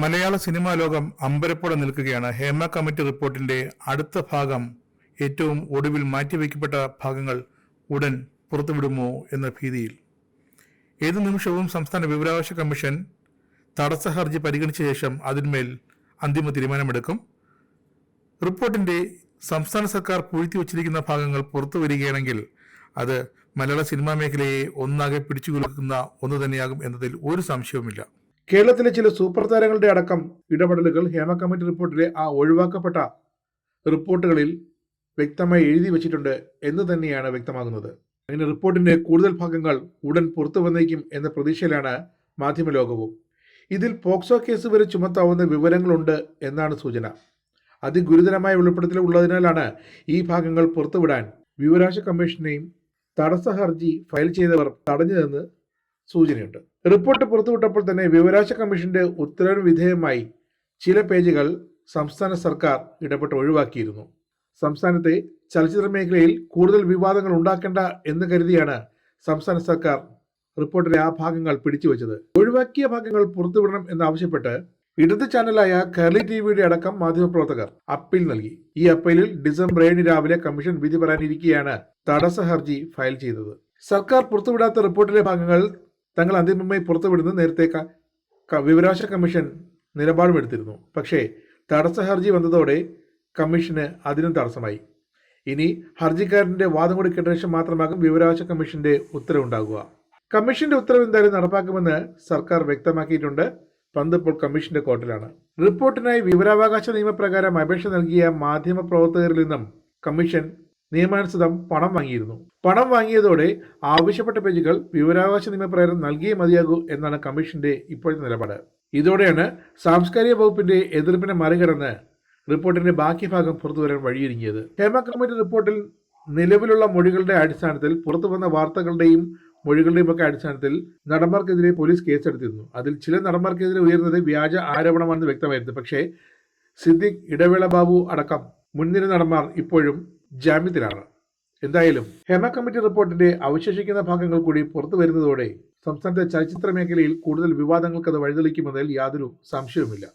മലയാള cinema ലോകം അമ്പരപ്പോടെ നിൽക്കുകയാണ്. Hema committee റിപ്പോർട്ടിന്റെ അടുത്ത ഭാഗം, ഏറ്റവും ഒടുവിൽ മാറ്റിവെക്കപ്പെട്ട ഭാഗങ്ങൾ ഉടൻ പുറത്തുവിടുമോ എന്ന ഭീതിയിൽ. ഏതു നിമിഷവും സംസ്ഥാന വിവരാവകാശ കമ്മീഷൻ തടസ്സ ഹർജി പരിഗണിച്ച ശേഷം അതിന്മേൽ അന്തിമ തീരുമാനമെടുക്കും. റിപ്പോർട്ടിന്റെ സംസ്ഥാന സർക്കാർ പൂഴ്ത്തിവച്ചിരിക്കുന്ന ഭാഗങ്ങൾ പുറത്തു വരികയാണെങ്കിൽ അത് മലയാള സിനിമാ മേഖലയെ ഒന്നാകെ പിടിച്ചുകുലുക്കുന്ന ഒന്ന് തന്നെയാകും എന്നതിൽ ഒരു സംശയവുമില്ല. കേരളത്തിലെ ചില സൂപ്പർ താരങ്ങളുടെ അടക്കം ഇടപെടലുകൾ ഹേമ കമ്മിറ്റി റിപ്പോർട്ടിലെ ആ ഒഴിവാക്കപ്പെട്ട റിപ്പോർട്ടുകളിൽ വ്യക്തമായി എഴുതി വച്ചിട്ടുണ്ട് എന്ന് തന്നെയാണ് വ്യക്തമാകുന്നത്. അങ്ങനെ റിപ്പോർട്ടിന്റെ കൂടുതൽ ഭാഗങ്ങൾ ഉടൻ പുറത്തു വന്നേക്കും എന്ന പ്രതീക്ഷയിലാണ് മാധ്യമലോകവും. ഇതിൽ പോക്സോ കേസ് വരെ ചുമത്താവുന്ന വിവരങ്ങളുണ്ട് എന്നാണ് സൂചന. അതിഗുരുതരമായ വെളിപ്പെടുത്തൽ ഉള്ളതിനാലാണ് ഈ ഭാഗങ്ങൾ പുറത്തുവിടാൻ വിവരാവകാശ കമ്മീഷനെയും തടസ്സ ഹർജി ഫയൽ ചെയ്തവർ തടഞ്ഞതെന്ന് സൂചനയുണ്ട്. റിപ്പോർട്ട് പുറത്തുവിട്ടപ്പോൾ തന്നെ വിവരാവകാശ കമ്മീഷന്റെ ഉത്തരവിന് വിധേയമായി ചില പേജുകൾ സംസ്ഥാന സർക്കാർ ഇടപെട്ട് ഒഴിവാക്കിയിരുന്നു. സംസ്ഥാനത്തെ ചലച്ചിത്ര മേഖലയിൽ കൂടുതൽ വിവാദങ്ങൾ ഉണ്ടാക്കേണ്ട എന്ന് കരുതിയാണ് സംസ്ഥാന സർക്കാർ റിപ്പോർട്ടിലെ ആ ഭാഗങ്ങൾ പിടിച്ചുവെച്ചത്. ഒഴിവാക്കിയ ഭാഗങ്ങൾ പുറത്തുവിടണം എന്നാവശ്യപ്പെട്ട് ഇടത് ചാനലായ കേരളി ടിവിയുടെ അടക്കം മാധ്യമപ്രവർത്തകർ അപ്പീൽ നൽകി. ഈ അപ്പീലിൽ ഡിസംബർ 7 രാവിലെ കമ്മീഷൻ വിധി പറയാനിരിക്കെയാണ് തടസ്സ ഹർജി ഫയൽ ചെയ്തത്. സർക്കാർ പുറത്തുവിടാത്ത റിപ്പോർട്ടിലെ ഭാഗങ്ങൾ തങ്ങൾ അന്തിമമായി പുറത്തുവിടുന്നത് നേരത്തെ വിവരാവകാശ കമ്മീഷൻ നിലപാടുമെടുത്തിരുന്നു. പക്ഷേ തടസ്സ ഹർജി വന്നതോടെ കമ്മീഷന് അതിനും തടസ്സമായി. ഇനി ഹർജിക്കാരന്റെ വാദം കൂടി കേട്ട ശേഷം മാത്രമാകും വിവരാവകാശ കമ്മീഷന്റെ ഉത്തരവുണ്ടാകുക. കമ്മീഷന്റെ ഉത്തരവ് എന്തായാലും നടപ്പാക്കുമെന്ന് സർക്കാർ വ്യക്തമാക്കിയിട്ടുണ്ട്. പന്ത് ഇപ്പോൾ കമ്മീഷന്റെ കോർട്ടിലാണ്. റിപ്പോർട്ടിനായി വിവരാവകാശ നിയമപ്രകാരം അപേക്ഷ നൽകിയ മാധ്യമ പ്രവർത്തകരിൽ നിന്നും കമ്മീഷൻ നിയമാനുസൃതം പണം വാങ്ങിയിരുന്നു. പണം വാങ്ങിയതോടെ ആവശ്യപ്പെട്ട പേജുകൾ വിവരാവകാശ നിയമപ്രകാരം നൽകിയേ മതിയാകൂ എന്നാണ് കമ്മീഷന്റെ ഇപ്പോഴത്തെ നിലപാട്. ഇതോടെയാണ് സാംസ്കാരിക വകുപ്പിന്റെ എതിർപ്പിനെ മറികടന്ന് റിപ്പോർട്ടിന്റെ ബാക്കി ഭാഗം പുറത്തുവരാൻ വഴിയൊരുങ്ങിയത്. ഹേമ കമ്മിറ്റി റിപ്പോർട്ടിൽ നിലവിലുള്ള മൊഴികളുടെ അടിസ്ഥാനത്തിൽ പുറത്തുവന്ന വാർത്തകളുടെയും മൊഴികളുടെയും ഒക്കെ അടിസ്ഥാനത്തിൽ നടന്മാർക്കെതിരെ പോലീസ് കേസെടുത്തിരുന്നു. അതിൽ ചില നടന്മാർക്കെതിരെ ഉയർന്നത് വ്യാജ ആരോപണമാണെന്ന് വ്യക്തമായിരുന്നു. പക്ഷേ സിദ്ദിഖ്, ഇടവേള ബാബു അടക്കം മുൻനിര നടന്മാർ ഇപ്പോഴും ജാമ്യത്തിലാണ്. എന്തായാലും ഹേമ കമ്മിറ്റി റിപ്പോർട്ടിന്റെ അവശേഷിക്കുന്ന ഭാഗങ്ങൾ കൂടി പുറത്തു വരുന്നതോടെ സംസ്ഥാനത്തെ ചലച്ചിത്ര മേഖലയിൽ കൂടുതൽ വിവാദങ്ങൾക്ക് അത് വഴിതെളിക്കുമെന്നതിൽ യാതൊരു സംശയവുമില്ല.